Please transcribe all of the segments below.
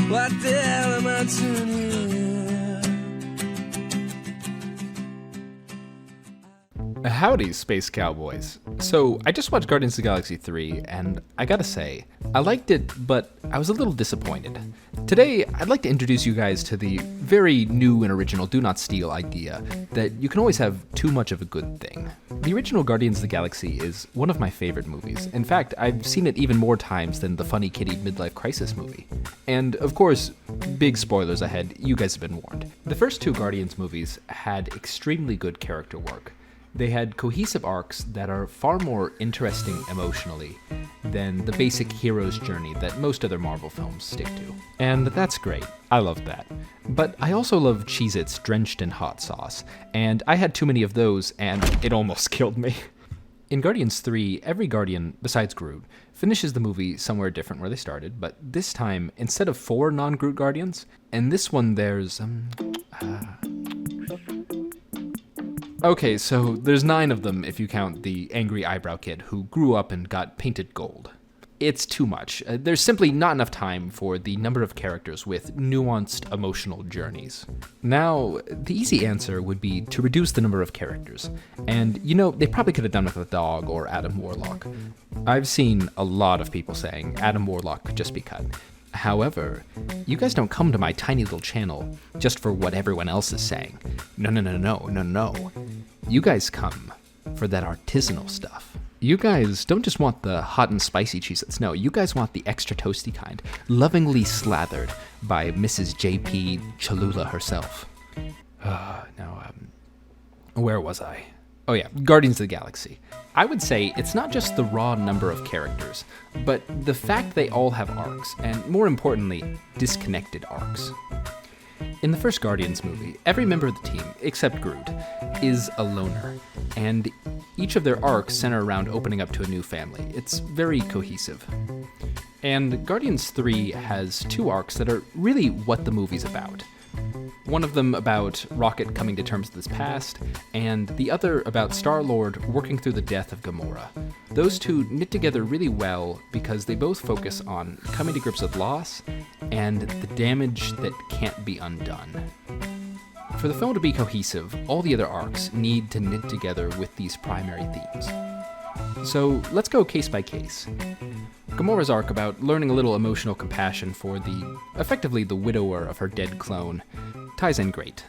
What the hell am I doing here? Howdy, Space Cowboys. So, I just watched Guardians of the Galaxy 3, and I gotta say, I liked it, but I was a little disappointed. Today, I'd like to introduce you guys to the very new and original do not steal idea that you can always have too much of a good thing. The original Guardians of the Galaxy is one of my favorite movies. In fact, I've seen it even more times than the funny kitty midlife crisis movie. And of course, big spoilers ahead, you guys have been warned. The first two Guardians movies had extremely good character work. They had cohesive arcs that are far more interesting emotionally than the basic hero's journey that most other Marvel films stick to. And that's great. I love that. But I also love Cheez-Its drenched in hot sauce, and I had too many of those and it almost killed me. In Guardians 3, every Guardian, besides Groot, finishes the movie somewhere different where they started, but this time, instead of 4 non-Groot Guardians, in this one there's, Okay, so there's 9 of them if you count the angry eyebrow kid who grew up and got painted gold. It's too much. There's simply not enough time for the number of characters with nuanced emotional journeys. Now, the easy answer would be to reduce the number of characters. And, you know, they probably could have done it with a dog or Adam Warlock. I've seen a lot of people saying Adam Warlock could just be cut. However, you guys don't come to my tiny little channel just for what everyone else is saying. No. You guys come for that artisanal stuff. You guys don't just want the hot and spicy Cheez-Its. No, you guys want the extra toasty kind, lovingly slathered by Mrs. J.P. Cholula herself. Where was I? Oh yeah, Guardians of the Galaxy. I would say it's not just the raw number of characters, but the fact they all have arcs, and more importantly, disconnected arcs. In the first Guardians movie, every member of the team, except Groot, is a loner, and each of their arcs center around opening up to a new family. It's very cohesive. And Guardians 3 has 2 arcs that are really what the movie's about. One of them about Rocket coming to terms with his past, and the other about Star-Lord working through the death of Gamora. Those two knit together really well because they both focus on coming to grips with loss and the damage that can't be undone. For the film to be cohesive, all the other arcs need to knit together with these primary themes. So let's go case by case. Gamora's arc about learning a little emotional compassion for effectively the widower of her dead clone ties in great.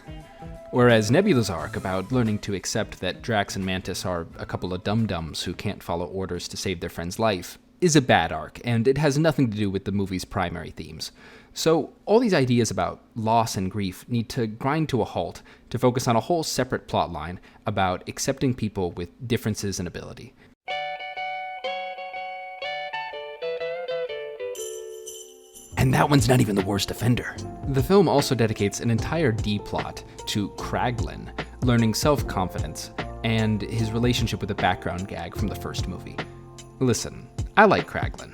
Whereas Nebula's arc about learning to accept that Drax and Mantis are a couple of dum-dums who can't follow orders to save their friend's life is a bad arc, and it has nothing to do with the movie's primary themes. So all these ideas about loss and grief need to grind to a halt to focus on a whole separate plot line about accepting people with differences in ability. And that one's not even the worst offender. The film also dedicates an entire D-plot to Kraglin learning self-confidence and his relationship with a background gag from the first movie. Listen, I like Kraglin,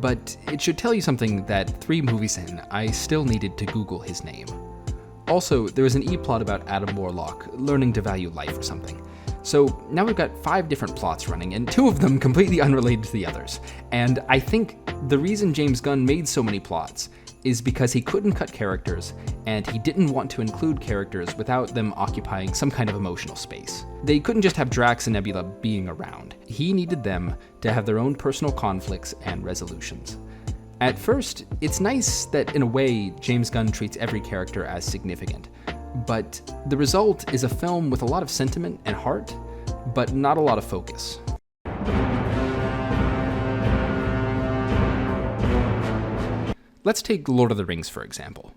but it should tell you something that 3 movies in, I still needed to Google his name. Also, there was an E-plot about Adam Warlock learning to value life or something. So now we've got 5 different plots running, and 2 of them completely unrelated to the others. And I think the reason James Gunn made so many plots is because he couldn't cut characters, and he didn't want to include characters without them occupying some kind of emotional space. They couldn't just have Drax and Nebula being around. He needed them to have their own personal conflicts and resolutions. At first, it's nice that in a way, James Gunn treats every character as significant. But the result is a film with a lot of sentiment and heart, but not a lot of focus. Let's take Lord of the Rings, for example.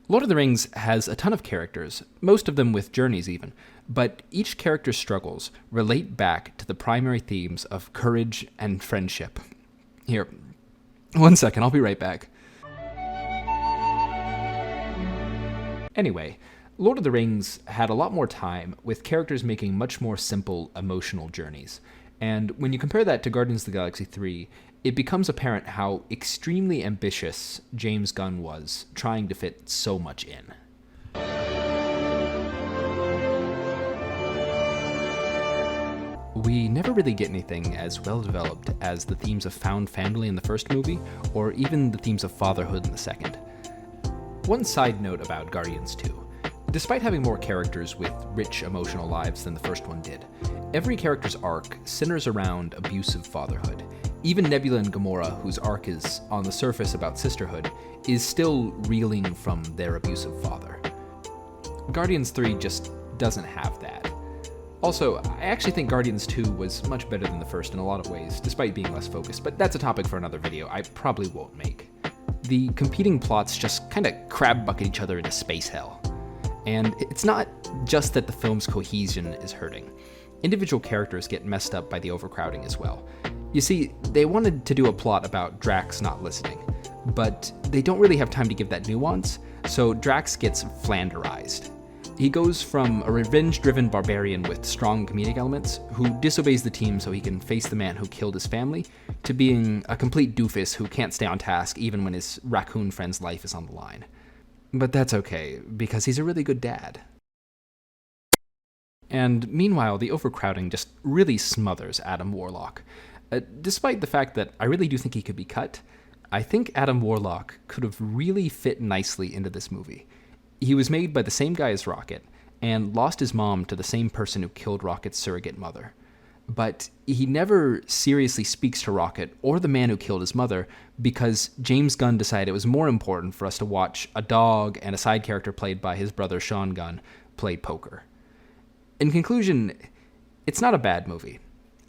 Lord of the Rings has a ton of characters, most of them with journeys even, but each character's struggles relate back to the primary themes of courage and friendship. Here, one second, I'll be right back. Anyway, Lord of the Rings had a lot more time, with characters making much more simple emotional journeys. And when you compare that to Guardians of the Galaxy 3, it becomes apparent how extremely ambitious James Gunn was trying to fit so much in. We never really get anything as well developed as the themes of found family in the first movie, or even the themes of fatherhood in the second. One side note about Guardians 2. Despite having more characters with rich emotional lives than the first one did, every character's arc centers around abusive fatherhood. Even Nebula and Gamora, whose arc is on the surface about sisterhood, is still reeling from their abusive father. Guardians 3 just doesn't have that. Also, I actually think Guardians 2 was much better than the first in a lot of ways, despite being less focused, but that's a topic for another video I probably won't make. The competing plots just kinda crab bucket each other into space hell. And it's not just that the film's cohesion is hurting. Individual characters get messed up by the overcrowding as well. You see, they wanted to do a plot about Drax not listening, but they don't really have time to give that nuance, so Drax gets Flanderized. He goes from a revenge-driven barbarian with strong comedic elements, who disobeys the team so he can face the man who killed his family, to being a complete doofus who can't stay on task even when his raccoon friend's life is on the line. But that's okay, because he's a really good dad. And meanwhile, the overcrowding just really smothers Adam Warlock. Despite the fact that I really do think he could be cut, I think Adam Warlock could have really fit nicely into this movie. He was made by the same guy as Rocket, and lost his mom to the same person who killed Rocket's surrogate mother. But he never seriously speaks to Rocket or the man who killed his mother because James Gunn decided it was more important for us to watch a dog and a side character played by his brother Sean Gunn play poker. In conclusion, it's not a bad movie.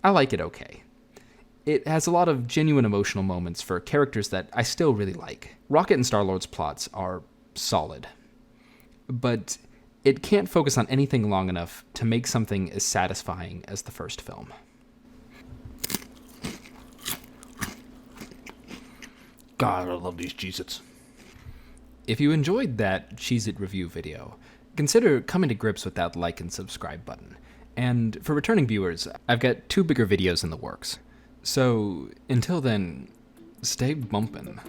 I like it okay. It has a lot of genuine emotional moments for characters that I still really like. Rocket and Star-Lord's plots are solid, but it can't focus on anything long enough to make something as satisfying as the first film. God, I love these Cheez-Its. If you enjoyed that Cheez-It review video, consider coming to grips with that like and subscribe button. And for returning viewers, I've got 2 bigger videos in the works. So, until then, stay bumpin'.